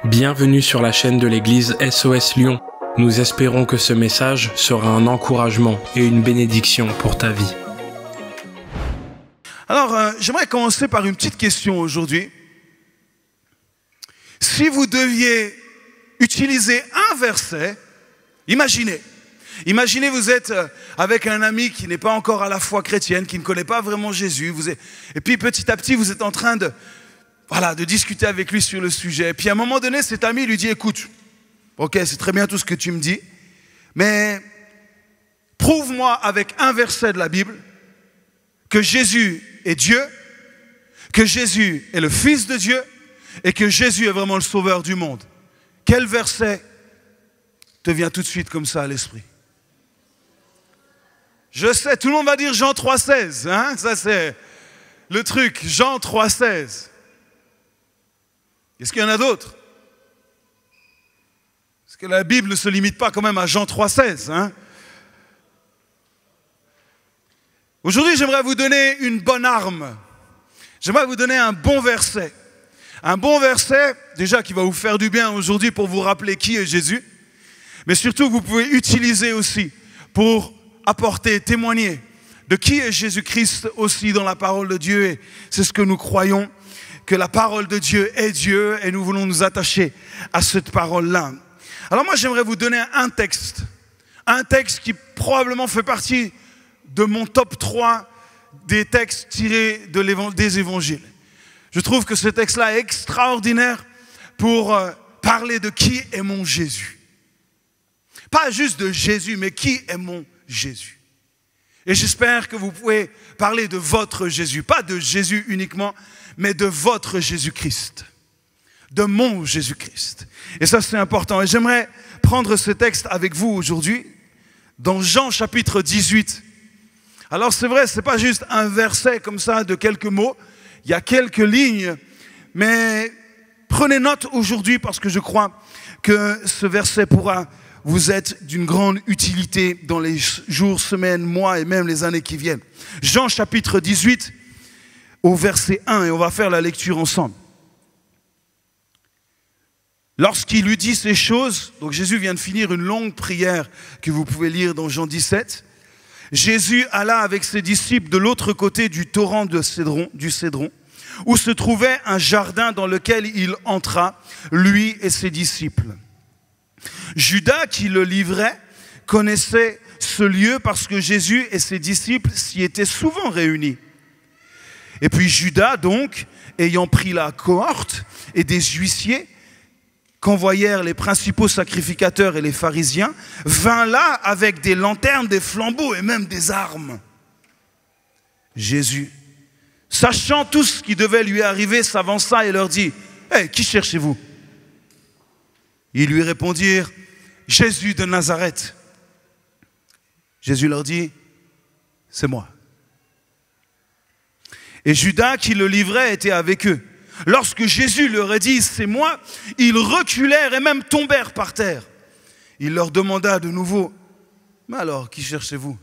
Bienvenue sur la chaîne de l'église SOS Lyon. Nous espérons que ce message sera un encouragement et une bénédiction pour ta vie. Alors, j'aimerais commencer par une petite question aujourd'hui. Si vous deviez utiliser un verset, imaginez vous êtes avec un ami qui n'est pas encore à la foi chrétienne, qui ne connaît pas vraiment Jésus, et puis petit à petit vous êtes en train de discuter avec lui sur le sujet. Et puis à un moment donné, cet ami lui dit, écoute, ok, c'est très bien tout ce que tu me dis, mais prouve-moi avec un verset de la Bible que Jésus est Dieu, que Jésus est le Fils de Dieu et que Jésus est vraiment le Sauveur du monde. Quel verset te vient tout de suite comme ça à l'esprit? Je sais, tout le monde va dire Jean 3,16, hein? Ça c'est le truc, Jean 3,16. Est-ce qu'il y en a d'autres? Parce que la Bible ne se limite pas quand même à Jean 3,16. Hein? Aujourd'hui, j'aimerais vous donner une bonne arme. J'aimerais vous donner un bon verset. Un bon verset, déjà, qui va vous faire du bien aujourd'hui pour vous rappeler qui est Jésus. Mais surtout, vous pouvez utiliser aussi pour apporter, témoigner de qui est Jésus-Christ aussi dans la parole de Dieu. Et c'est ce que nous croyons, que la parole de Dieu est Dieu et nous voulons nous attacher à cette parole-là. Alors moi, j'aimerais vous donner un texte qui probablement fait partie de mon top 3 des textes tirés des évangiles. Je trouve que ce texte-là est extraordinaire pour parler de qui est mon Jésus. Pas juste de Jésus, mais qui est mon Jésus. Et j'espère que vous pouvez parler de votre Jésus, pas de Jésus uniquement, mais de votre Jésus-Christ, de mon Jésus-Christ. Et ça, c'est important. Et j'aimerais prendre ce texte avec vous aujourd'hui, dans Jean chapitre 18. Alors c'est vrai, c'est pas juste un verset comme ça de quelques mots, il y a quelques lignes, mais prenez note aujourd'hui parce que je crois que ce verset pourra vous être d'une grande utilité dans les jours, semaines, mois et même les années qui viennent. Jean chapitre 18, au verset 1, et on va faire la lecture ensemble. Lorsqu'il lui dit ces choses, donc Jésus vient de finir une longue prière que vous pouvez lire dans Jean 17. Jésus alla avec ses disciples de l'autre côté du torrent du Cédron, où se trouvait un jardin dans lequel il entra, lui et ses disciples. Judas, qui le livrait, connaissait ce lieu parce que Jésus et ses disciples s'y étaient souvent réunis. Et puis Judas, donc, ayant pris la cohorte et des huissiers qu'envoyèrent les principaux sacrificateurs et les pharisiens, vint là avec des lanternes, des flambeaux et même des armes. Jésus, sachant tout ce qui devait lui arriver, s'avança et leur dit, « Hey, qui cherchez-vous » Ils lui répondirent, « Jésus de Nazareth. » Jésus leur dit, « C'est moi. » Et Judas, qui le livrait, était avec eux. Lorsque Jésus leur a dit « C'est moi », ils reculèrent et même tombèrent par terre. Il leur demanda de nouveau « Mais alors, qui cherchez-vous »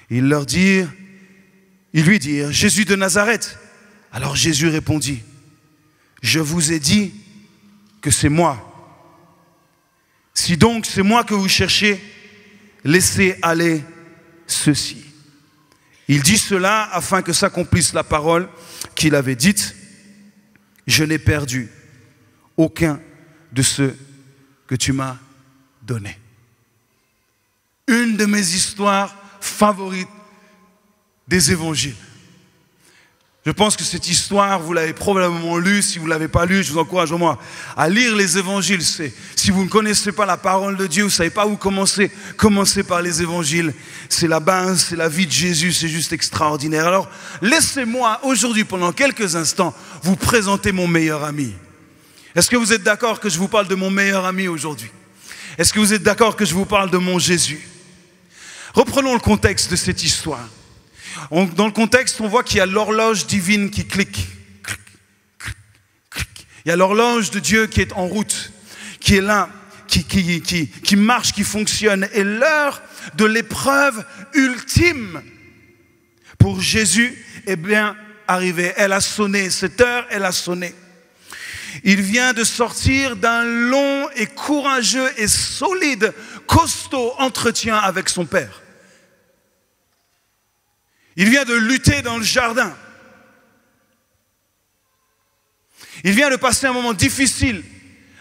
Ils lui dirent « Jésus de Nazareth. » Alors Jésus répondit « Je vous ai dit que c'est moi. Si donc c'est moi que vous cherchez, laissez aller ceci. » Il dit cela afin que s'accomplisse la parole qu'il avait dite. Je n'ai perdu aucun de ceux que tu m'as donnés. Une de mes histoires favorites des évangiles. Je pense que cette histoire, vous l'avez probablement lue. Si vous ne l'avez pas lue, je vous encourage au moins à lire les évangiles. Si vous ne connaissez pas la parole de Dieu, vous ne savez pas où commencer, commencez par les évangiles. C'est la base, c'est la vie de Jésus, c'est juste extraordinaire. Alors, laissez-moi aujourd'hui, pendant quelques instants, vous présenter mon meilleur ami. Est-ce que vous êtes d'accord que je vous parle de mon meilleur ami aujourd'hui? Est-ce que vous êtes d'accord que je vous parle de mon Jésus? Reprenons le contexte de cette histoire. Dans le contexte, on voit qu'il y a l'horloge divine qui clique. Il y a l'horloge de Dieu qui est en route, qui est là, qui marche, qui fonctionne. Et l'heure de l'épreuve ultime pour Jésus est bien arrivée. Elle a sonné, cette heure, elle a sonné. Il vient de sortir d'un long et courageux et solide, costaud entretien avec son Père. Il vient de lutter dans le jardin. Il vient de passer un moment difficile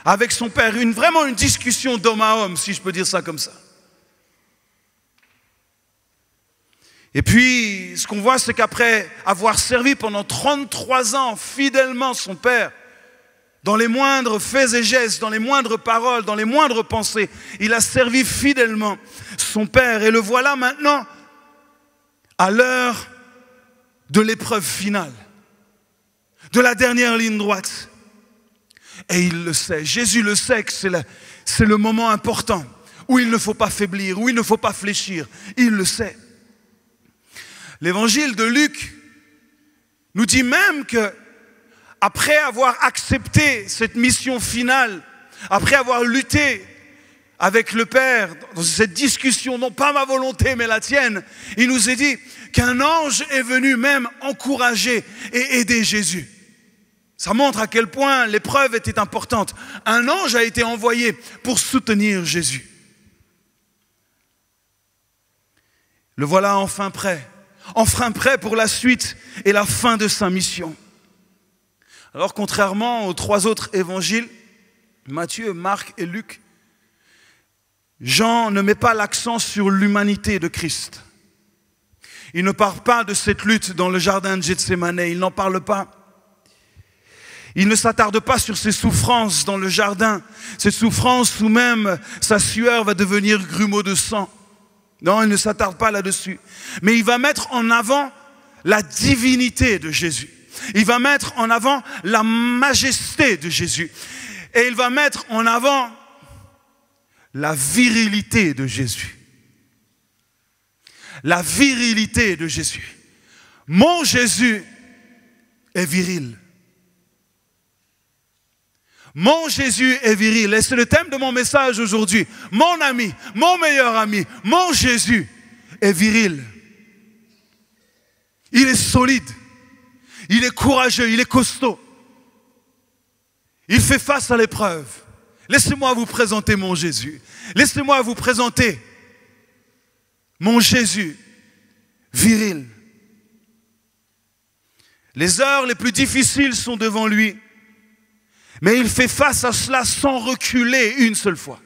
avec son Père, vraiment une discussion d'homme à homme, si je peux dire ça comme ça. Et puis, ce qu'on voit, c'est qu'après avoir servi pendant 33 ans fidèlement son Père, dans les moindres faits et gestes, dans les moindres paroles, dans les moindres pensées, il a servi fidèlement son Père. Et le voilà maintenant à l'heure de l'épreuve finale, de la dernière ligne droite. Et il le sait, Jésus le sait que c'est le moment important où il ne faut pas faiblir, où il ne faut pas fléchir. Il le sait. L'évangile de Luc nous dit même que après avoir accepté cette mission finale, après avoir lutté avec le Père dans cette discussion, non pas ma volonté mais la tienne, il nous est dit qu'un ange est venu même encourager et aider Jésus. Ça montre à quel point l'épreuve était importante. Un ange a été envoyé pour soutenir Jésus. Le voilà enfin prêt pour la suite et la fin de sa mission. Alors, contrairement aux 3 autres évangiles, Matthieu, Marc et Luc, Jean ne met pas l'accent sur l'humanité de Christ. Il ne parle pas de cette lutte dans le jardin de Gethsémane, il n'en parle pas. Il ne s'attarde pas sur ses souffrances dans le jardin, ces souffrances où même sa sueur va devenir grumeau de sang. Non, il ne s'attarde pas là-dessus. Mais il va mettre en avant la divinité de Jésus. Il va mettre en avant la majesté de Jésus. Et il va mettre en avant la virilité de Jésus. La virilité de Jésus. Mon Jésus est viril. Mon Jésus est viril. Et c'est le thème de mon message aujourd'hui. Mon ami, mon meilleur ami, mon Jésus est viril. Il est solide. Il est courageux, il est costaud. Il fait face à l'épreuve. Laissez-moi vous présenter mon Jésus. Laissez-moi vous présenter mon Jésus viril. Les heures les plus difficiles sont devant lui. Mais il fait face à cela sans reculer une seule fois.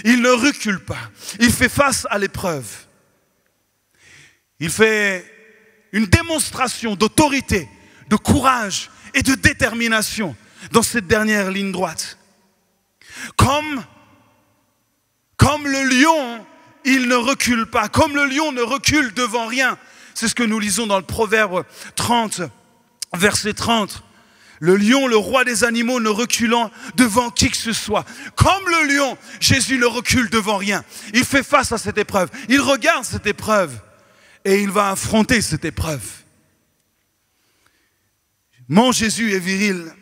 Il ne recule pas. Il fait face à l'épreuve. Il fait une démonstration d'autorité, de courage et de détermination dans cette dernière ligne droite. Comme le lion, il ne recule pas. Comme le lion ne recule devant rien. C'est ce que nous lisons dans le Proverbe 30, verset 30. Le lion, le roi des animaux, ne reculant devant qui que ce soit. Comme le lion, Jésus ne recule devant rien. Il fait face à cette épreuve. Il regarde cette épreuve et il va affronter cette épreuve. Mon Jésus est viril.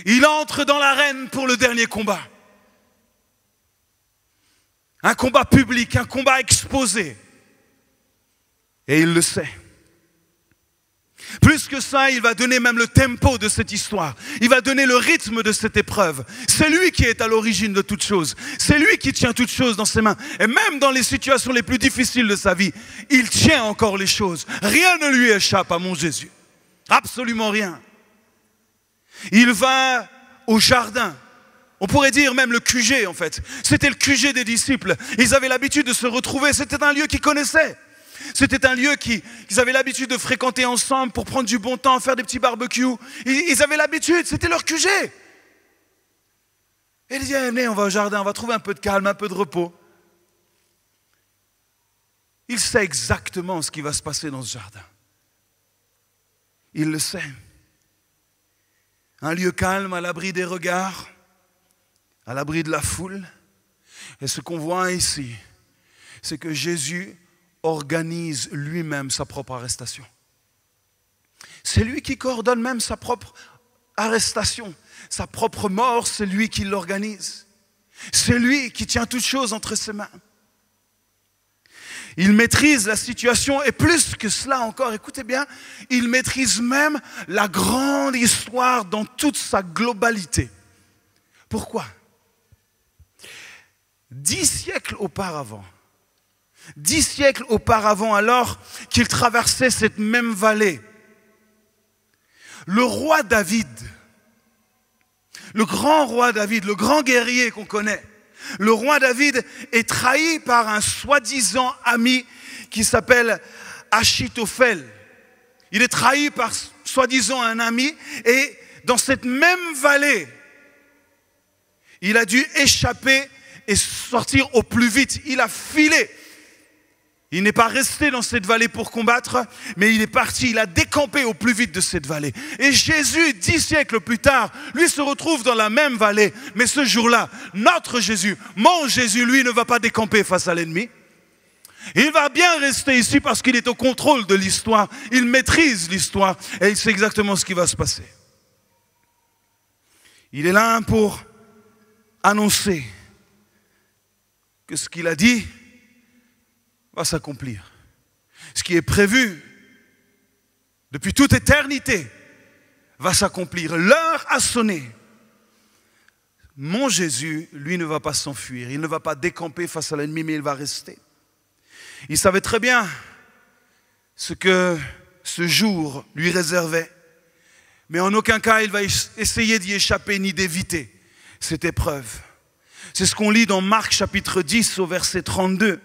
Il entre dans l'arène pour le dernier combat. Un combat public, un combat exposé. Et il le sait. Plus que ça, il va donner même le tempo de cette histoire. Il va donner le rythme de cette épreuve. C'est lui qui est à l'origine de toutes choses. C'est lui qui tient toutes choses dans ses mains. Et même dans les situations les plus difficiles de sa vie, il tient encore les choses. Rien ne lui échappe à mon Jésus. Absolument rien. Il va au jardin. On pourrait dire même le QG en fait. C'était le QG des disciples. Ils avaient l'habitude de se retrouver. C'était un lieu qu'ils connaissaient. C'était un lieu qu'ils avaient l'habitude de fréquenter ensemble pour prendre du bon temps, faire des petits barbecues. Ils avaient l'habitude, c'était leur QG. Et ils disaient, venez, on va au jardin, on va trouver un peu de calme, un peu de repos. Il sait exactement ce qui va se passer dans ce jardin. Il le sait. Un lieu calme, à l'abri des regards, à l'abri de la foule. Et ce qu'on voit ici, c'est que Jésus organise lui-même sa propre arrestation. C'est lui qui coordonne même sa propre arrestation. Sa propre mort, c'est lui qui l'organise. C'est lui qui tient toutes choses entre ses mains. Il maîtrise la situation et plus que cela encore, écoutez bien, il maîtrise même la grande histoire dans toute sa globalité. Pourquoi ? 10 siècles auparavant, alors qu'il traversait cette même vallée, le roi David, le grand roi David, le grand guerrier qu'on connaît, le roi David est trahi par un soi-disant ami qui s'appelle Achitophel. Il est trahi par soi-disant un ami et dans cette même vallée, il a dû échapper et sortir au plus vite. Il a filé. Il n'est pas resté dans cette vallée pour combattre, mais il est parti, il a décampé au plus vite de cette vallée. Et Jésus, 10 siècles plus tard, lui se retrouve dans la même vallée. Mais ce jour-là, notre Jésus, mon Jésus, lui ne va pas décamper face à l'ennemi. Il va bien rester ici parce qu'il est au contrôle de l'histoire. Il maîtrise l'histoire et il sait exactement ce qui va se passer. Il est là pour annoncer que ce qu'il a dit va s'accomplir. Ce qui est prévu depuis toute éternité va s'accomplir. L'heure a sonné. Mon Jésus, lui, ne va pas s'enfuir. Il ne va pas décamper face à l'ennemi, mais il va rester. Il savait très bien ce que ce jour lui réservait. Mais en aucun cas, il va essayer d'y échapper ni d'éviter cette épreuve. C'est ce qu'on lit dans Marc chapitre 10 au verset 32.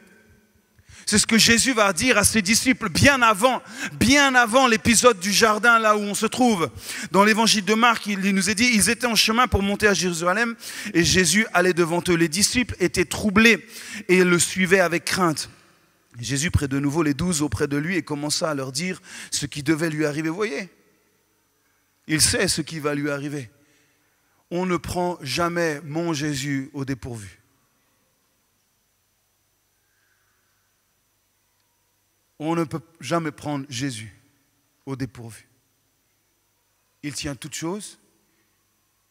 C'est ce que Jésus va dire à ses disciples bien avant l'épisode du jardin, là où on se trouve. Dans l'évangile de Marc, il nous est dit, ils étaient en chemin pour monter à Jérusalem et Jésus allait devant eux. Les disciples étaient troublés et le suivaient avec crainte. Jésus prit de nouveau les 12 auprès de lui et commença à leur dire ce qui devait lui arriver. Vous voyez, il sait ce qui va lui arriver. On ne prend jamais mon Jésus au dépourvu. On ne peut jamais prendre Jésus au dépourvu. Il tient toutes choses,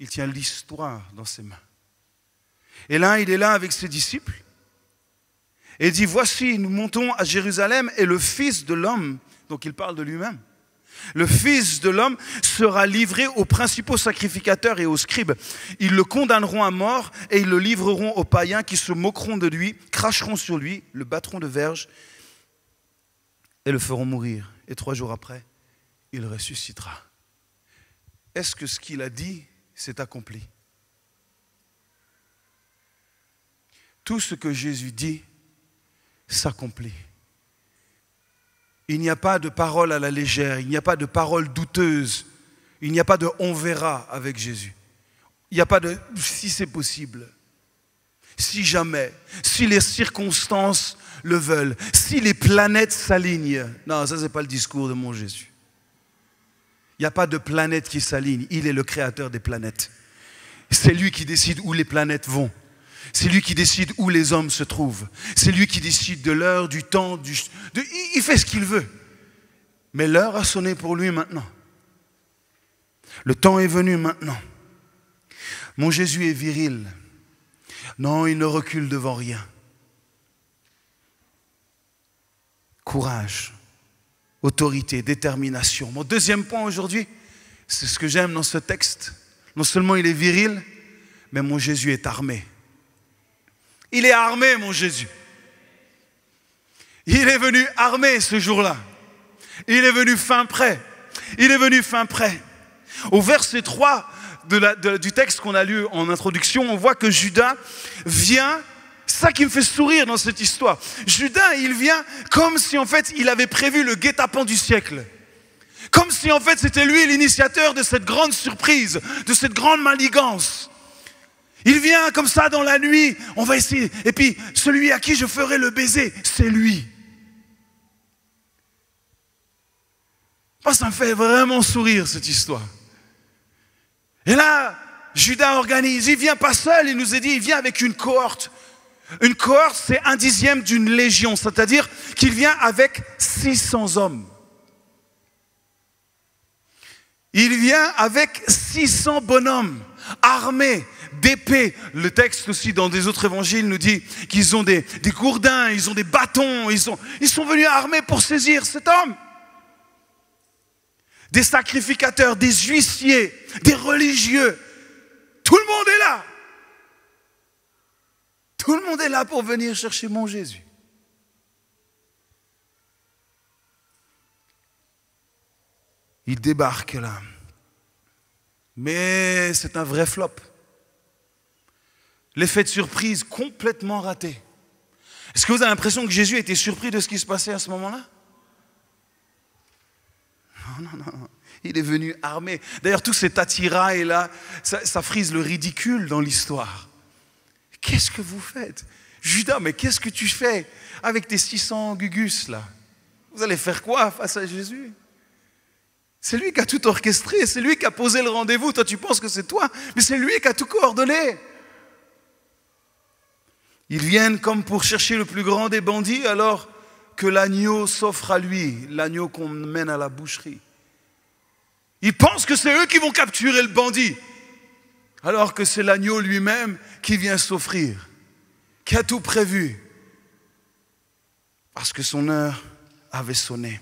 il tient l'histoire dans ses mains. Et là, il est là avec ses disciples et il dit, voici, nous montons à Jérusalem et le Fils de l'homme, donc il parle de lui-même, le Fils de l'homme sera livré aux principaux sacrificateurs et aux scribes. Ils le condamneront à mort et ils le livreront aux païens qui se moqueront de lui, cracheront sur lui, le battront de verge et le feront mourir. Et 3 jours après, il ressuscitera. Est-ce que ce qu'il a dit s'est accompli? Tout ce que Jésus dit s'accomplit. Il n'y a pas de parole à la légère, il n'y a pas de parole douteuse, il n'y a pas de on verra avec Jésus. Il n'y a pas de si c'est possible, si jamais, si les circonstances le veulent, si les planètes s'alignent. Non, ça c'est pas le discours de mon Jésus. Il n'y a pas de planète qui s'aligne, il est le créateur des planètes. C'est lui qui décide où les planètes vont. C'est lui qui décide où les hommes se trouvent. C'est lui qui décide de l'heure, du temps, il fait ce qu'il veut. Mais l'heure a sonné pour lui maintenant. Le temps est venu maintenant. Mon Jésus est viril. Non, il ne recule devant rien. Courage, autorité, détermination. Mon deuxième point aujourd'hui, c'est ce que j'aime dans ce texte. Non seulement il est viril, mais mon Jésus est armé. Il est armé, mon Jésus. Il est venu armé ce jour-là. Il est venu fin prêt. Il est venu fin prêt. Au verset 3 du texte qu'on a lu en introduction, on voit que Judas vient. C'est ça qui me fait sourire dans cette histoire. Judas, il vient comme si en fait il avait prévu le guet-apens du siècle. Comme si en fait c'était lui l'initiateur de cette grande surprise, de cette grande manigance. Il vient comme ça dans la nuit, on va essayer. Et puis celui à qui je ferai le baiser, c'est lui. Moi, ça me fait vraiment sourire cette histoire. Et là, Judas organise, il vient pas seul, il nous est dit, il vient avec une cohorte. Une cohorte, c'est 1/10 d'une légion, c'est-à-dire qu'il vient avec 600 hommes. Il vient avec 600 bonhommes, armés, d'épées. Le texte aussi dans des autres évangiles nous dit qu'ils ont des gourdins, ils ont des bâtons, ils sont venus armés pour saisir cet homme. Des sacrificateurs, des huissiers, des religieux. Tout le monde est là. Tout le monde est là pour venir chercher mon Jésus. Il débarque là. Mais c'est un vrai flop. L'effet de surprise complètement raté. Est-ce que vous avez l'impression que Jésus était surpris de ce qui se passait à ce moment-là? Non. Il est venu armé. D'ailleurs, tout cet attirail-là, ça frise le ridicule dans l'histoire. Qu'est-ce que vous faites? Judas, mais qu'est-ce que tu fais avec tes 600 gugus là? Vous allez faire quoi face à Jésus? C'est lui qui a tout orchestré, c'est lui qui a posé le rendez-vous. Toi, tu penses que c'est toi, mais c'est lui qui a tout coordonné. Ils viennent comme pour chercher le plus grand des bandits, alors que l'agneau s'offre à lui, l'agneau qu'on mène à la boucherie. Ils pensent que c'est eux qui vont capturer le bandit, alors que c'est l'agneau lui-même qui vient s'offrir, qui a tout prévu, parce que son heure avait sonné.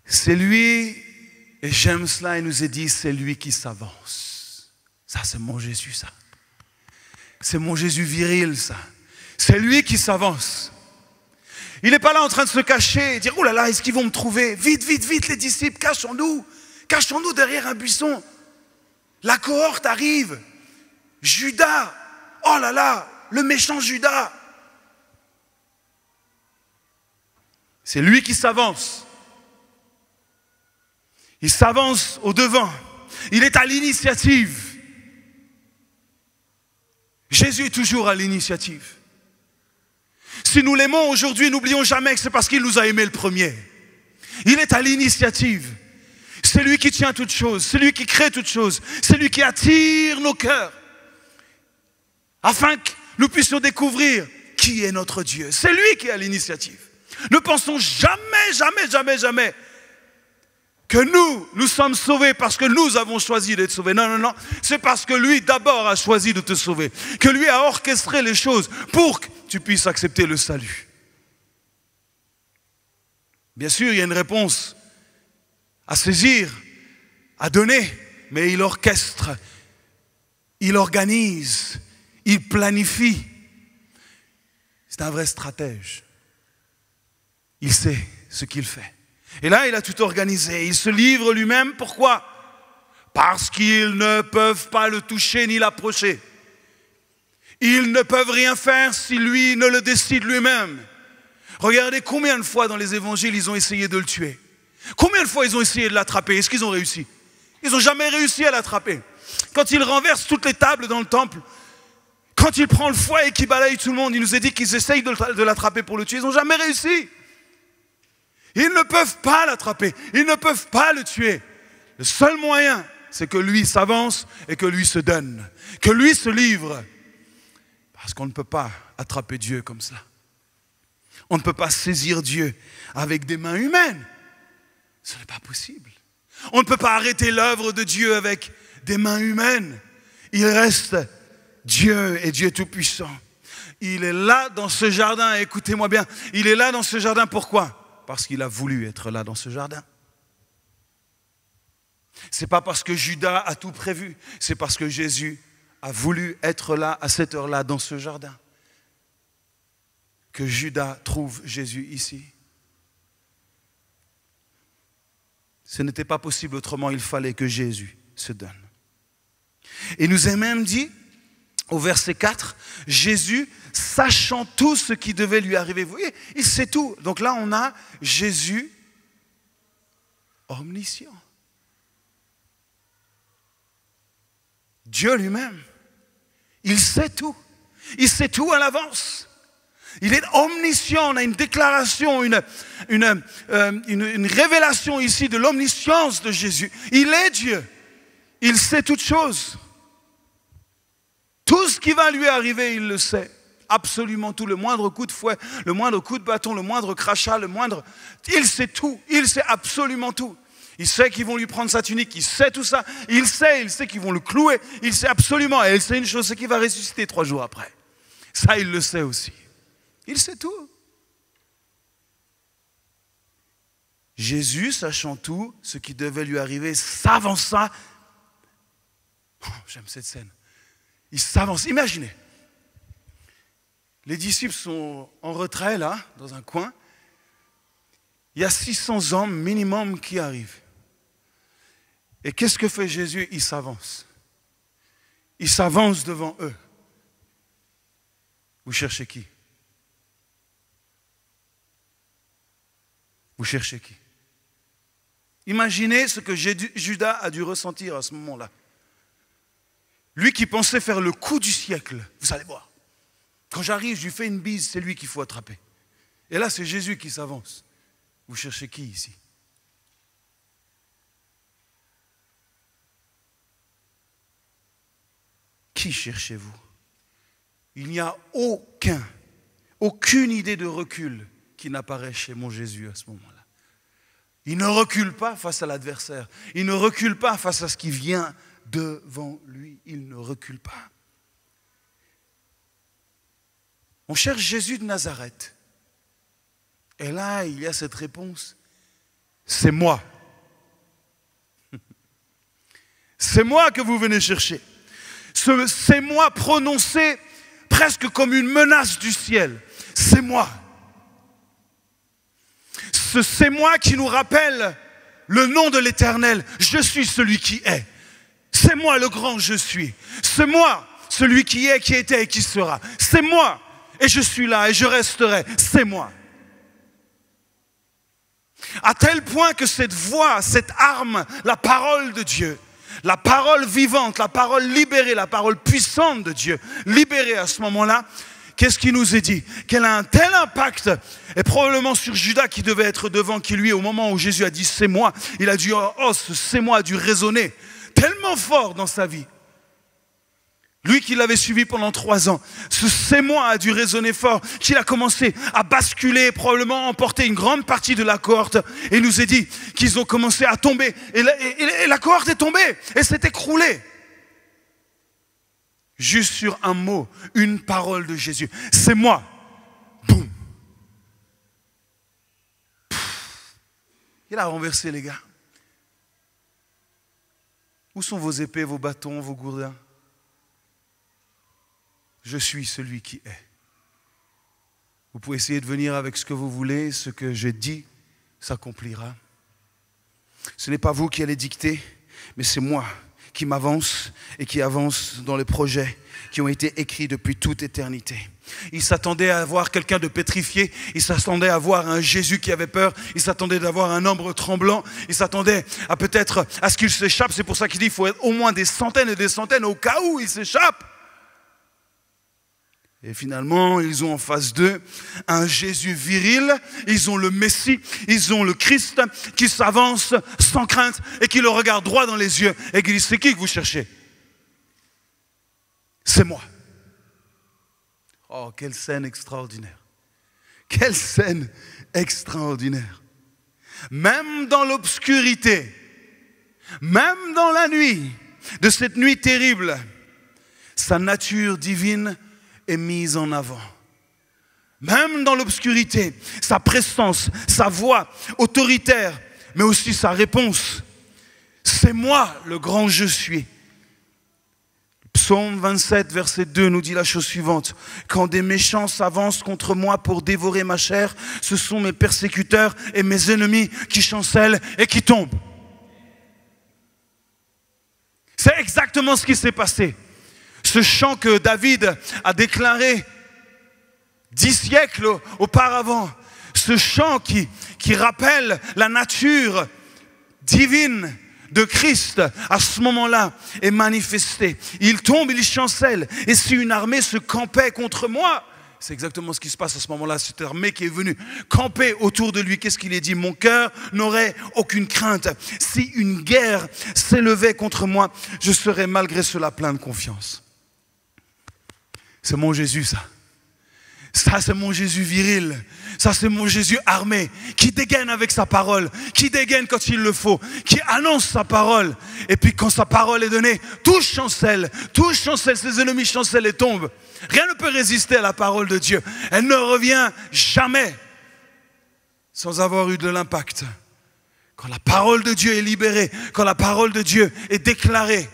C'est lui, et j'aime cela, il nous est dit, c'est lui qui s'avance. Ça, c'est mon Jésus, ça. C'est mon Jésus viril, ça. C'est lui qui s'avance. Il n'est pas là en train de se cacher et dire, oh là là, est-ce qu'ils vont me trouver? Vite, vite, vite, les disciples, cachons-nous. Cachons-nous derrière un buisson. La cohorte arrive. Judas, oh là là, le méchant Judas. C'est lui qui s'avance. Il s'avance au devant. Il est à l'initiative. Jésus est toujours à l'initiative. Si nous l'aimons aujourd'hui, n'oublions jamais que c'est parce qu'il nous a aimés le premier. Il est à l'initiative. C'est lui qui tient toutes choses. C'est lui qui crée toutes choses. C'est lui qui attire nos cœurs. Afin que nous puissions découvrir qui est notre Dieu. C'est lui qui est à l'initiative. Ne pensons jamais que nous sommes sauvés parce que nous avons choisi d'être sauvés. Non. C'est parce que lui d'abord a choisi de te sauver. Que lui a orchestré les choses pour que tu puisses accepter le salut. Bien sûr, il y a une réponse à saisir, à donner, mais il orchestre, il organise, il planifie. C'est un vrai stratège. Il sait ce qu'il fait. Et là, il a tout organisé. Il se livre lui-même. Pourquoi? Parce qu'ils ne peuvent pas le toucher ni l'approcher. Ils ne peuvent rien faire si lui ne le décide lui-même. Regardez combien de fois dans les évangiles ils ont essayé de le tuer. Combien de fois ils ont essayé de l'attraper? Est-ce qu'ils ont réussi? Ils n'ont jamais réussi à l'attraper. Quand il renverse toutes les tables dans le temple, quand il prend le fouet et qu'il balaye tout le monde, il nous a dit qu'ils essayent de l'attraper pour le tuer. Ils n'ont jamais réussi. Ils ne peuvent pas l'attraper. Ils ne peuvent pas le tuer. Le seul moyen, c'est que lui s'avance et que lui se donne. Que lui se livre. Parce qu'on ne peut pas attraper Dieu comme cela. On ne peut pas saisir Dieu avec des mains humaines. Ce n'est pas possible. On ne peut pas arrêter l'œuvre de Dieu avec des mains humaines. Il reste Dieu et Dieu Tout-Puissant. Il est là dans ce jardin, écoutez-moi bien. Il est là dans ce jardin, pourquoi? Parce qu'il a voulu être là dans ce jardin. Ce n'est pas parce que Judas a tout prévu, c'est parce que Jésus a voulu être là à cette heure-là dans ce jardin. Que Judas trouve Jésus ici. Ce n'était pas possible autrement, il fallait que Jésus se donne. Et il nous est même dit, au verset 4, Jésus, sachant tout ce qui devait lui arriver. Vous voyez, il sait tout. Donc là, on a Jésus omniscient. Dieu lui-même, il sait tout. Il sait tout à l'avance. Il est omniscient. On a une déclaration, une révélation ici de l'omniscience de Jésus. Il est Dieu. Il sait toutes choses. Tout ce qui va lui arriver, il le sait. Absolument tout. Le moindre coup de fouet, le moindre coup de bâton, le moindre crachat, il sait tout. Il sait absolument tout. Il sait qu'ils vont lui prendre sa tunique, il sait tout ça. Il sait qu'ils vont le clouer. Il sait absolument. Et il sait une chose, c'est qu'il va ressusciter 3 jours après. Ça, il le sait aussi. Il sait tout. Jésus, sachant tout, ce qui devait lui arriver, s'avança. Oh, j'aime cette scène. Il s'avance. Imaginez. Les disciples sont en retrait, là, dans un coin. Il y a 600 hommes minimum qui arrivent. Et qu'est-ce que fait Jésus? Il s'avance. Il s'avance devant eux. Vous cherchez qui? Vous cherchez qui? Imaginez ce que Judas a dû ressentir à ce moment-là. Lui qui pensait faire le coup du siècle, vous allez voir. Quand j'arrive, je lui fais une bise, c'est lui qu'il faut attraper. Et là, c'est Jésus qui s'avance. Vous cherchez qui ici? Qui cherchez-vous? Il n'y a aucune idée de recul qui n'apparaît chez mon Jésus à ce moment-là. Il ne recule pas face à l'adversaire. Il ne recule pas face à ce qui vient devant lui. Il ne recule pas. On cherche Jésus de Nazareth. Et là, il y a cette réponse. C'est moi. C'est moi que vous venez chercher. C'est moi prononcé presque comme une menace du ciel. C'est moi. C'est moi qui nous rappelle le nom de l'Éternel. Je suis celui qui est. C'est moi le grand je suis. C'est moi celui qui est, qui était et qui sera. C'est moi. Et je suis là et je resterai. C'est moi. À tel point que cette voix, cette arme, la parole de Dieu, la parole vivante, la parole libérée, la parole puissante de Dieu, libérée à ce moment-là, qu'est-ce qui nous est dit? Qu'elle a un tel impact, et probablement sur Judas qui devait être devant, qui lui, au moment où Jésus a dit « c'est moi », il a dit « oh, ce c'est moi » a dû résonner tellement fort dans sa vie. Lui qui l'avait suivi pendant 3 ans, ce c'est moi a dû résonner fort, qu'il a commencé à basculer, probablement emporter une grande partie de la cohorte, et il nous est dit qu'ils ont commencé à tomber, et la cohorte est tombée, et s'est écroulée. Juste sur un mot, une parole de Jésus. C'est moi. Boum. Il a renversé les gars. Où sont vos épées, vos bâtons, vos gourdins? Je suis celui qui est. Vous pouvez essayer de venir avec ce que vous voulez, ce que j'ai dit s'accomplira. Ce n'est pas vous qui allez dicter, mais c'est moi qui m'avance et qui avance dans les projets qui ont été écrits depuis toute éternité. Il s'attendait à voir quelqu'un de pétrifié, il s'attendait à voir un Jésus qui avait peur, il s'attendait d'avoir un homme tremblant, il s'attendait à peut-être à ce qu'il s'échappe. C'est pour ça qu'il dit qu'il faut être au moins des centaines et des centaines au cas où il s'échappe. Et finalement, ils ont en face d'eux un Jésus viril, ils ont le Messie, ils ont le Christ qui s'avance sans crainte et qui le regarde droit dans les yeux et qui dit « c'est qui que vous cherchez ?» C'est moi. Oh, quelle scène extraordinaire. Quelle scène extraordinaire. Même dans l'obscurité, même dans la nuit, de cette nuit terrible, sa nature divine est mise en avant. Même dans l'obscurité, sa présence, sa voix autoritaire, mais aussi sa réponse. C'est moi le grand je suis. Psaume 27, verset 2 nous dit la chose suivante. Quand des méchants s'avancent contre moi pour dévorer ma chair, ce sont mes persécuteurs et mes ennemis qui chancellent et qui tombent. C'est exactement ce qui s'est passé. Ce chant que David a déclaré 10 siècles auparavant, ce chant qui rappelle la nature divine de Christ, à ce moment-là, est manifesté. Il tombe, il chancelle. Et si une armée se campait contre moi, c'est exactement ce qui se passe à ce moment-là. Cette armée qui est venue camper autour de lui, qu'est-ce qu'il est dit? Mon cœur n'aurait aucune crainte. Si une guerre s'élevait contre moi, je serais malgré cela plein de confiance. C'est mon Jésus, ça. Ça, c'est mon Jésus viril. Ça, c'est mon Jésus armé, qui dégaine avec sa parole, qui dégaine quand il le faut, qui annonce sa parole. Et puis, quand sa parole est donnée, tout chancelle, ses ennemis chancellent et tombent. Rien ne peut résister à la parole de Dieu. Elle ne revient jamais sans avoir eu de l'impact. Quand la parole de Dieu est libérée, quand la parole de Dieu est déclarée,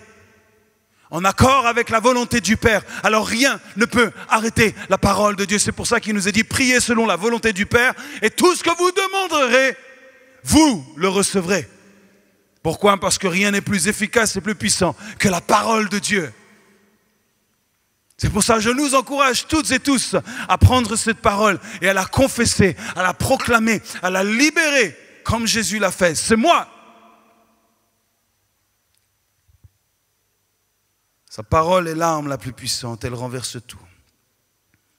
en accord avec la volonté du Père, alors rien ne peut arrêter la parole de Dieu. C'est pour ça qu'il nous est dit, priez selon la volonté du Père, et tout ce que vous demanderez, vous le recevrez. Pourquoi? Parce que rien n'est plus efficace et plus puissant que la parole de Dieu. C'est pour ça que je nous encourage toutes et tous à prendre cette parole et à la confesser, à la proclamer, à la libérer, comme Jésus l'a fait. C'est moi. Sa parole est l'arme la plus puissante, elle renverse tout.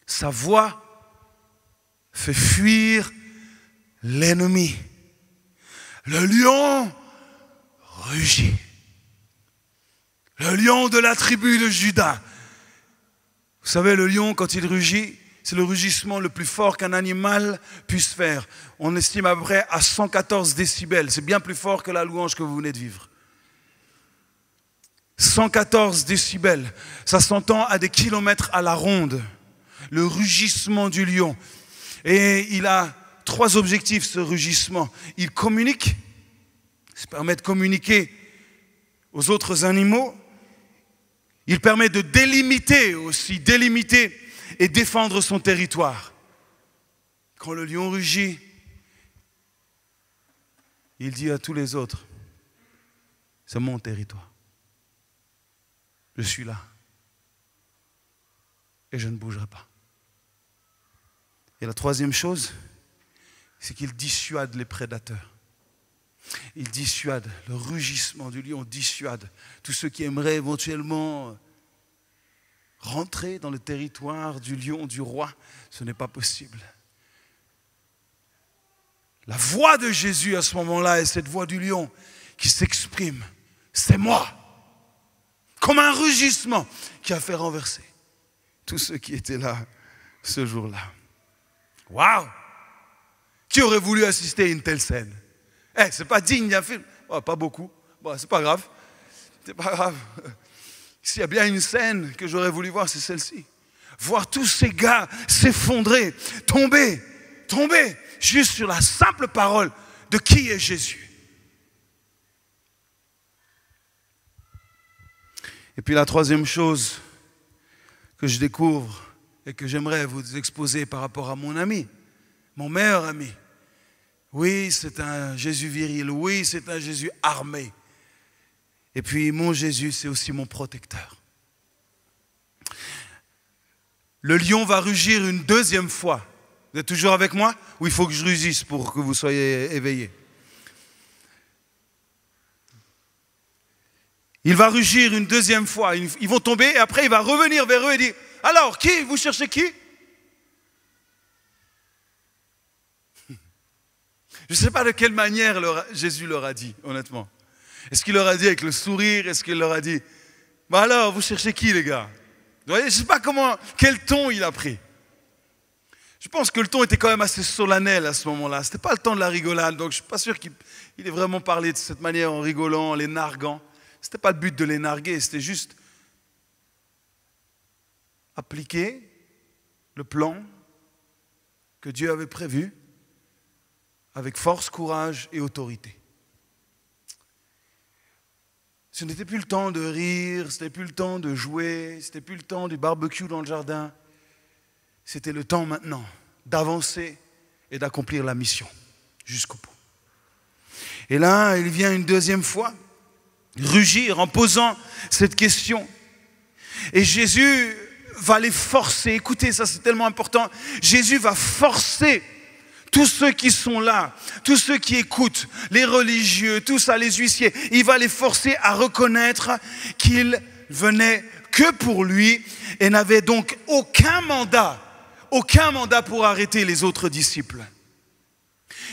Sa voix fait fuir l'ennemi. Le lion rugit. Le lion de la tribu de Juda. Vous savez, le lion, quand il rugit, c'est le rugissement le plus fort qu'un animal puisse faire. On estime à peu près à 114 décibels. C'est bien plus fort que la louange que vous venez de vivre. 114 décibels, ça s'entend à des kilomètres à la ronde, le rugissement du lion. Et il a 3 objectifs, ce rugissement. Il communique, ça permet de communiquer aux autres animaux. Il permet de délimiter aussi, délimiter et défendre son territoire. Quand le lion rugit, il dit à tous les autres, c'est mon territoire. Je suis là. Et je ne bougerai pas. Et la 3e chose, c'est qu'il dissuade les prédateurs. Il dissuade, le rugissement du lion dissuade tous ceux qui aimeraient éventuellement rentrer dans le territoire du lion, du roi. Ce n'est pas possible. La voix de Jésus à ce moment-là est cette voix du lion qui s'exprime. C'est moi. Comme un rugissement qui a fait renverser tous ceux qui étaient là ce jour-là. Waouh! Qui aurait voulu assister à une telle scène? C'est pas digne d'un film. Oh, pas beaucoup. Bon, c'est pas grave. C'est pas grave. S'il y a bien une scène que j'aurais voulu voir, c'est celle-ci. Voir tous ces gars s'effondrer, tomber, juste sur la simple parole de qui est Jésus. Et puis la 3e chose que je découvre et que j'aimerais vous exposer par rapport à mon ami, mon meilleur ami. Oui, c'est un Jésus viril. Oui, c'est un Jésus armé. Et puis mon Jésus, c'est aussi mon protecteur. Le lion va rugir une 2e fois. Vous êtes toujours avec moi? Ou il faut que je rugisse pour que vous soyez éveillés? Il va rugir une 2e fois. Ils vont tomber et après il va revenir vers eux et dire, alors, qui? Vous cherchez qui? Je ne sais pas de quelle manière Jésus leur a dit, honnêtement. Est-ce qu'il leur a dit avec le sourire? Est-ce qu'il leur a dit, alors, vous cherchez qui, les gars? Vous voyez, je ne sais pas quel ton il a pris. Je pense que le ton était quand même assez solennel à ce moment-là. Ce n'était pas le temps de la rigolade, donc je ne suis pas sûr qu'il ait vraiment parlé de cette manière en rigolant, en les narguant. Ce n'était pas le but de les narguer, c'était juste appliquer le plan que Dieu avait prévu avec force, courage et autorité. Ce n'était plus le temps de rire, ce n'était plus le temps de jouer, ce n'était plus le temps du barbecue dans le jardin. C'était le temps maintenant d'avancer et d'accomplir la mission jusqu'au bout. Et là, il vient une 2e fois rugir en posant cette question. Et Jésus va les forcer. Écoutez, ça c'est tellement important. Jésus va forcer tous ceux qui sont là, tous ceux qui écoutent, les religieux, tous ça, les huissiers. Il va les forcer à reconnaître qu'ils venaient que pour lui et n'avaient donc aucun mandat pour arrêter les autres disciples.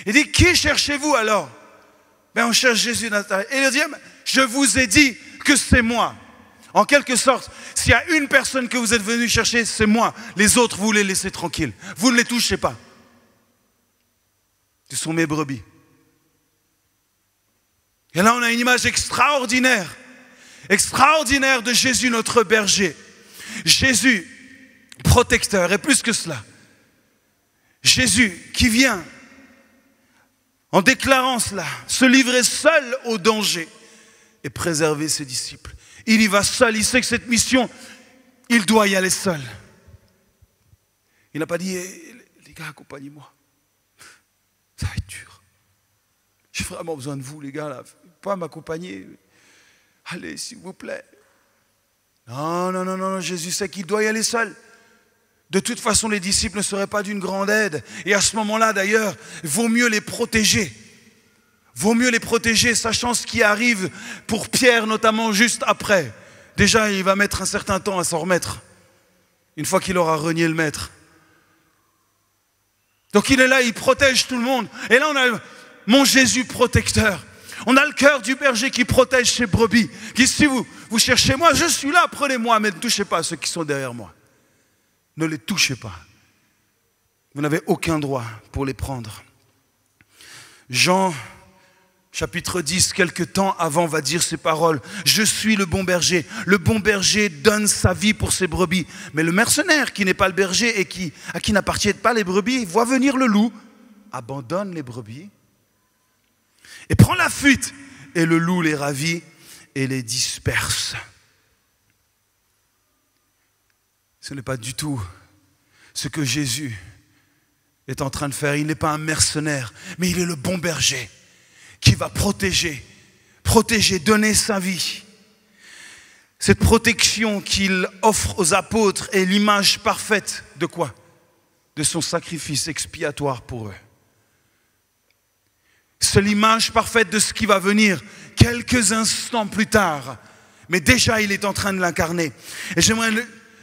Il dit, qui cherchez-vous alors? On cherche Jésus de Nazareth. Et il dit, je vous ai dit que c'est moi. En quelque sorte, S'il y a une personne que vous êtes venu chercher, c'est moi. Les autres, vous les laissez tranquilles. Vous ne les touchez pas. Ce sont mes brebis. Et là, on a une image extraordinaire de Jésus, notre berger. Jésus, protecteur, et plus que cela. Jésus qui vient, en déclarant cela, se livrer seul au danger et préserver ses disciples. Il y va seul, il sait que cette mission, il doit y aller seul. Il n'a pas dit, les gars, accompagnez-moi. Ça va être dur. J'ai vraiment besoin de vous, les gars, là. Pas m'accompagner. Allez, s'il vous plaît. Non, Jésus sait qu'il doit y aller seul. De toute façon, les disciples ne seraient pas d'une grande aide. Et à ce moment-là, d'ailleurs, vaut mieux les protéger. Vaut mieux les protéger, sachant ce qui arrive pour Pierre, notamment juste après. Déjà, il va mettre un certain temps à s'en remettre, une fois qu'il aura renié le maître. Donc il est là, il protège tout le monde. Et là, on a mon Jésus protecteur. On a le cœur du berger qui protège ses brebis. Qui, si vous cherchez moi, je suis là, prenez-moi, mais ne touchez pas ceux qui sont derrière moi. Ne les touchez pas. Vous n'avez aucun droit pour les prendre. Jean, chapitre 10, quelques temps avant, va dire ces paroles. Je suis le bon berger. Le bon berger donne sa vie pour ses brebis. Mais le mercenaire qui n'est pas le berger et à qui n'appartiennent pas les brebis, voit venir le loup, abandonne les brebis et prend la fuite. Et le loup les ravit et les disperse. Ce n'est pas du tout ce que Jésus est en train de faire. Il n'est pas un mercenaire, mais il est le bon berger qui va protéger, donner sa vie. Cette protection qu'il offre aux apôtres est l'image parfaite de quoi? De son sacrifice expiatoire pour eux. C'est l'image parfaite de ce qui va venir quelques instants plus tard. Mais déjà, il est en train de l'incarner. Et j'aimerais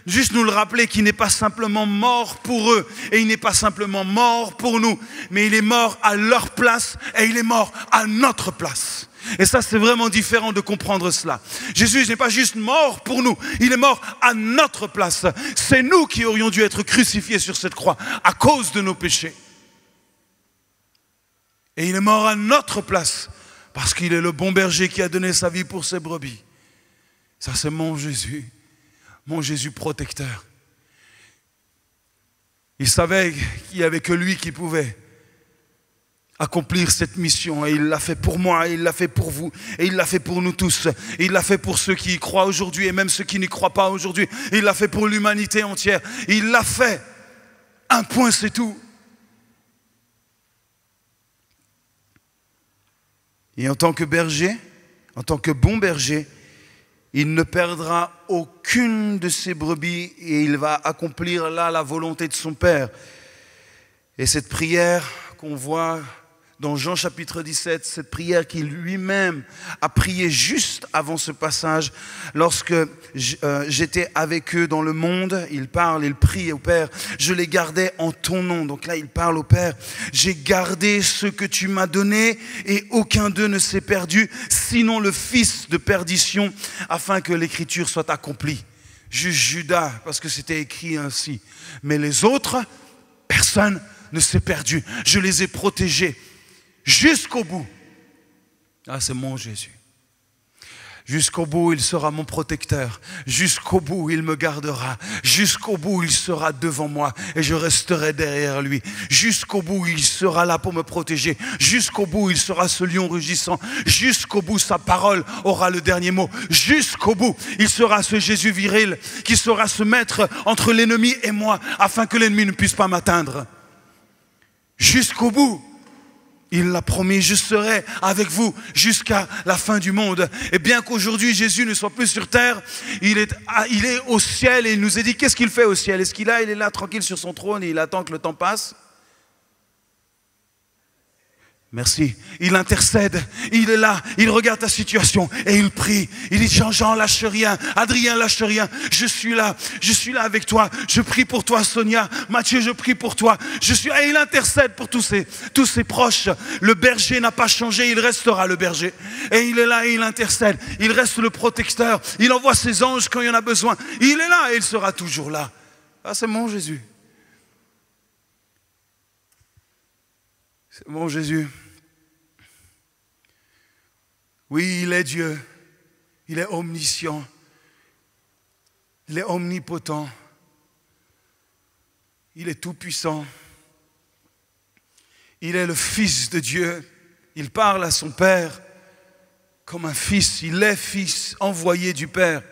juste nous le rappeler qu'il n'est pas simplement mort pour eux et il n'est pas simplement mort pour nous, mais il est mort à leur place et il est mort à notre place. Et ça, c'est vraiment différent de comprendre cela. Jésus n'est pas juste mort pour nous, il est mort à notre place. C'est nous qui aurions dû être crucifiés sur cette croix à cause de nos péchés. Et il est mort à notre place parce qu'il est le bon berger qui a donné sa vie pour ses brebis. Ça, c'est mon Jésus protecteur. Il savait qu'il n'y avait que lui qui pouvait accomplir cette mission. Et il l'a fait pour moi, et il l'a fait pour vous, et il l'a fait pour nous tous. Et il l'a fait pour ceux qui y croient aujourd'hui, et même ceux qui n'y croient pas aujourd'hui. Et il l'a fait pour l'humanité entière. Et il l'a fait. Un point, c'est tout. Et en tant que berger, en tant que bon berger, il ne perdra aucune de ses brebis et il va accomplir là la volonté de son Père. Et cette prière qu'on voit dans Jean chapitre 17, cette prière qu'il lui-même a priée juste avant ce passage, lorsque j'étais avec eux dans le monde, il prie au Père, je les gardais en ton nom. Donc là, il parle au Père, j'ai gardé ce que tu m'as donné et aucun d'eux ne s'est perdu, sinon le fils de perdition, afin que l'écriture soit accomplie. Juste Judas, parce que c'était écrit ainsi. Mais les autres, personne ne s'est perdu. Je les ai protégés. Jusqu'au bout. Ah, c'est mon Jésus. Jusqu'au bout, il sera mon protecteur. Jusqu'au bout, il me gardera. Jusqu'au bout, il sera devant moi et je resterai derrière lui. Jusqu'au bout, il sera là pour me protéger. Jusqu'au bout, il sera ce lion rugissant. Jusqu'au bout, sa parole aura le dernier mot. Jusqu'au bout, il sera ce Jésus viril qui saura se mettre entre l'ennemi et moi afin que l'ennemi ne puisse pas m'atteindre. Jusqu'au bout. Il l'a promis, je serai avec vous jusqu'à la fin du monde. Et bien qu'aujourd'hui Jésus ne soit plus sur terre, il est au ciel et il nous a dit qu'est-ce qu'il fait au ciel? Est-ce qu'il est là tranquille sur son trône et il attend que le temps passe? Merci. Il intercède, il est là, il regarde ta situation et il prie. Il dit Jean, lâche rien, Adrien, lâche rien. Je suis là avec toi. Je prie pour toi, Sonia. Mathieu, je prie pour toi. Et il intercède pour tous ses proches. Le berger n'a pas changé, il restera le berger. Et il est là et il intercède. Il reste le protecteur. Il envoie ses anges quand il y en a besoin. Il est là et il sera toujours là. Ah, c'est mon Jésus. C'est mon Jésus. Oui, il est Dieu. Il est omniscient. Il est omnipotent. Il est tout-puissant. Il est le Fils de Dieu. Il parle à son Père comme un fils. Il est fils envoyé du Père.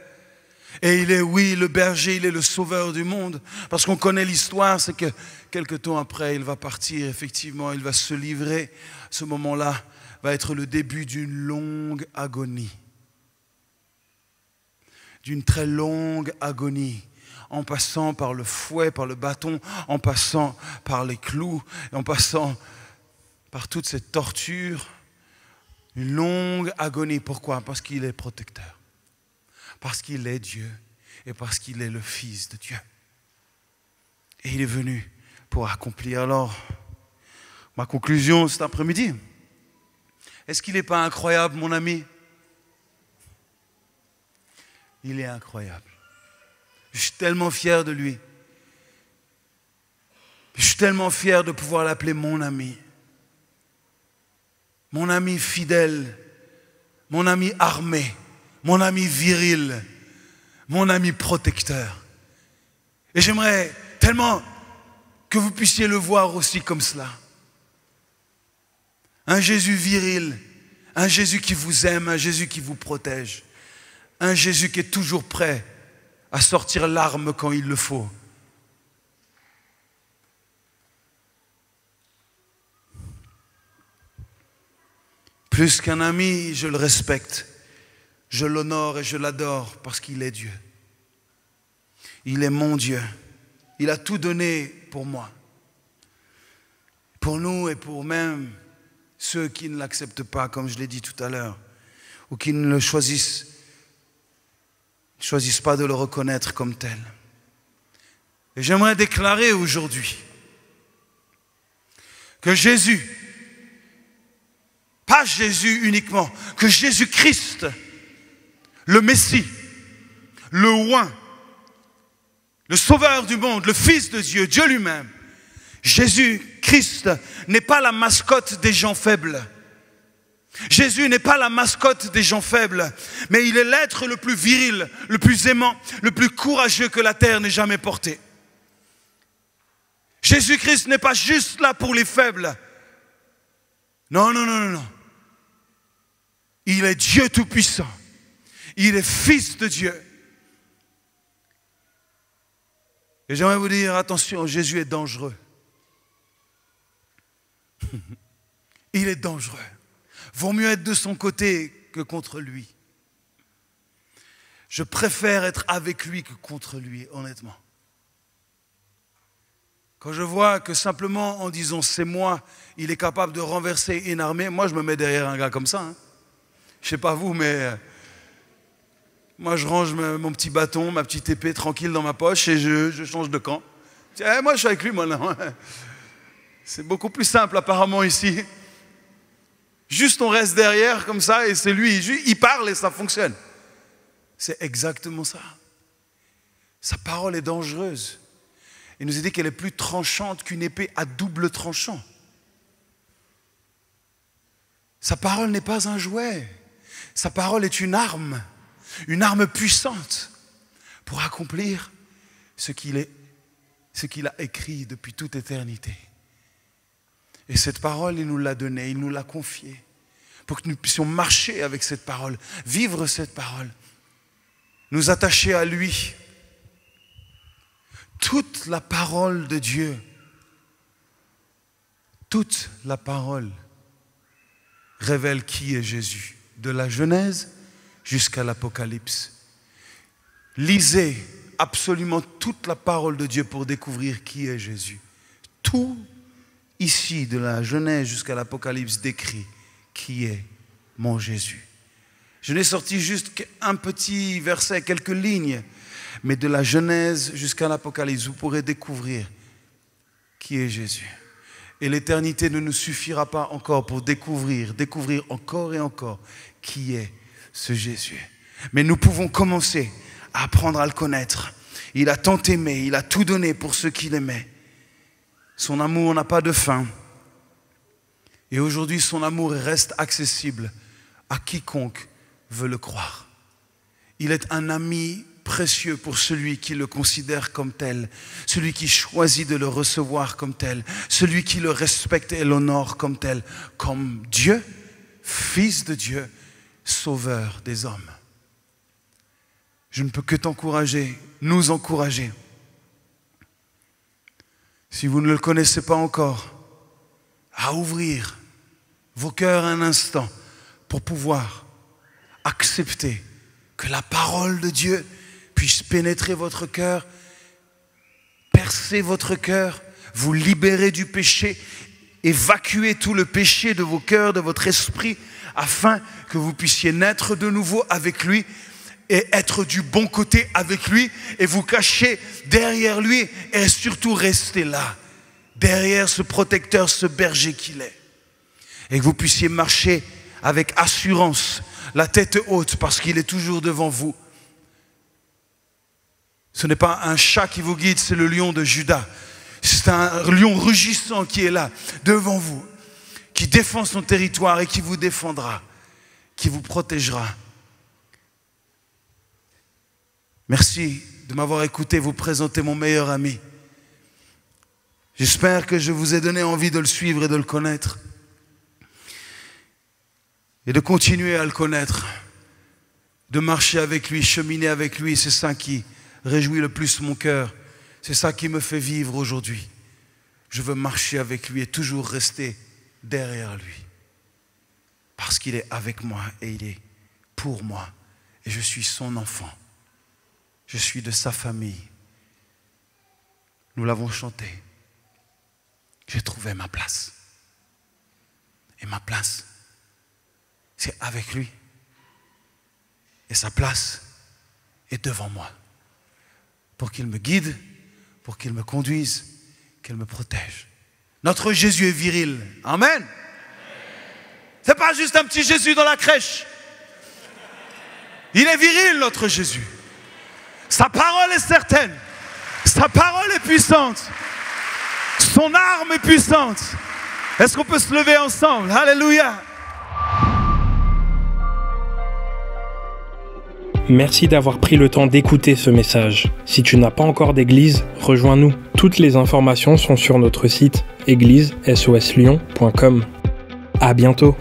Et il est, oui, le berger, il est le sauveur du monde. Parce qu'on connaît l'histoire, c'est que quelque temps après, il va partir, effectivement, il va se livrer. À ce moment-là, va être le début d'une longue agonie. D'une très longue agonie. En passant par le fouet, par le bâton, en passant par les clous, en passant par toute cette torture. Une longue agonie. Pourquoi? Parce qu'il est protecteur. Parce qu'il est Dieu et parce qu'il est le Fils de Dieu. Et il est venu pour accomplir. Alors, ma conclusion cet après-midi, est-ce qu'il n'est pas incroyable, mon ami? Il est incroyable. Je suis tellement fier de lui. Je suis tellement fier de pouvoir l'appeler mon ami. Mon ami fidèle, mon ami armé. Mon ami viril, mon ami protecteur. Et j'aimerais tellement que vous puissiez le voir aussi comme cela. Un Jésus viril, un Jésus qui vous aime, un Jésus qui vous protège. Un Jésus qui est toujours prêt à sortir l'arme quand il le faut. Plus qu'un ami, je le respecte. Je l'honore et je l'adore parce qu'il est Dieu. Il est mon Dieu. Il a tout donné pour moi. Pour nous et pour même ceux qui ne l'acceptent pas, comme je l'ai dit tout à l'heure, ou qui ne le choisissent pas de le reconnaître comme tel. Et j'aimerais déclarer aujourd'hui que Jésus, pas Jésus uniquement, que Jésus-Christ, le Messie, le Oint, le Sauveur du monde, le Fils de Dieu, Dieu lui-même, Jésus-Christ n'est pas la mascotte des gens faibles. Jésus n'est pas la mascotte des gens faibles, mais il est l'être le plus viril, le plus aimant, le plus courageux que la terre n'ait jamais porté. Jésus-Christ n'est pas juste là pour les faibles. Non, non, non, non, non. Il est Dieu tout-puissant. Il est Fils de Dieu. Et j'aimerais vous dire, attention, Jésus est dangereux. Il est dangereux. Vaut mieux être de son côté que contre lui. Je préfère être avec lui que contre lui, honnêtement. Quand je vois que simplement en disant c'est moi, il est capable de renverser une armée, moi je me mets derrière un gars comme ça. Hein. Je ne sais pas vous, mais moi je range mon petit bâton, ma petite épée tranquille dans ma poche et je change de camp. Moi je suis avec lui maintenant. C'est beaucoup plus simple apparemment ici. Juste on reste derrière comme ça et c'est lui, il parle et ça fonctionne. C'est exactement ça. Sa parole est dangereuse. Il nous a dit qu'elle est plus tranchante qu'une épée à double tranchant. Sa parole n'est pas un jouet. Sa parole est une arme puissante pour accomplir ce qu'il a écrit depuis toute éternité. Et cette parole, il nous l'a donnée, il nous l'a confiée pour que nous puissions marcher avec cette parole, vivre cette parole, nous attacher à lui. Toute la parole de Dieu, toute la parole révèle qui est Jésus, de la Genèse jusqu'à l'Apocalypse. Lisez absolument toute la parole de Dieu pour découvrir qui est Jésus. Tout ici, de la Genèse jusqu'à l'Apocalypse, décrit qui est mon Jésus. Je n'ai sorti juste qu'un petit verset, quelques lignes, mais de la Genèse jusqu'à l'Apocalypse, vous pourrez découvrir qui est Jésus. Et l'éternité ne nous suffira pas encore pour découvrir encore et encore qui est ce Jésus. Mais nous pouvons commencer à apprendre à le connaître. Il a tant aimé, il a tout donné pour ceux qu'il aimait. Son amour n'a pas de fin. Et aujourd'hui, son amour reste accessible à quiconque veut le croire. Il est un ami précieux pour celui qui le considère comme tel, celui qui choisit de le recevoir comme tel, celui qui le respecte et l'honore comme tel, comme Dieu, Fils de Dieu, Sauveur des hommes. Je ne peux que t'encourager, nous encourager. Si vous ne le connaissez pas encore, à ouvrir vos cœurs un instant pour pouvoir accepter que la parole de Dieu puisse pénétrer votre cœur, percer votre cœur, vous libérer du péché, évacuer tout le péché de vos cœurs, de votre esprit, afin que vous puissiez naître de nouveau avec lui et être du bon côté avec lui et vous cacher derrière lui et surtout rester là, derrière ce protecteur, ce berger qu'il est. Et que vous puissiez marcher avec assurance, la tête haute parce qu'il est toujours devant vous. Ce n'est pas un chat qui vous guide, c'est le lion de Juda. C'est un lion rugissant qui est là, devant vous, qui défend son territoire et qui vous défendra, qui vous protégera. Merci de m'avoir écouté vous présenter mon meilleur ami. J'espère que je vous ai donné envie de le suivre et de le connaître. Et de continuer à le connaître, de marcher avec lui, cheminer avec lui. C'est ça qui réjouit le plus mon cœur. C'est ça qui me fait vivre aujourd'hui. Je veux marcher avec lui et toujours rester derrière lui. Parce qu'il est avec moi et il est pour moi. Et je suis son enfant. Je suis de sa famille. Nous l'avons chanté. J'ai trouvé ma place. Et ma place, c'est avec lui. Et sa place est devant moi. Pour qu'il me guide, pour qu'il me conduise, qu'il me protège. Notre Jésus est viril. Amen. C'est pas juste un petit Jésus dans la crèche. Il est viril, notre Jésus. Sa parole est certaine. Sa parole est puissante. Son arme est puissante. Est-ce qu'on peut se lever ensemble? Alléluia. Merci d'avoir pris le temps d'écouter ce message. Si tu n'as pas encore d'église, rejoins-nous. Toutes les informations sont sur notre site église-soslyon.com. À bientôt.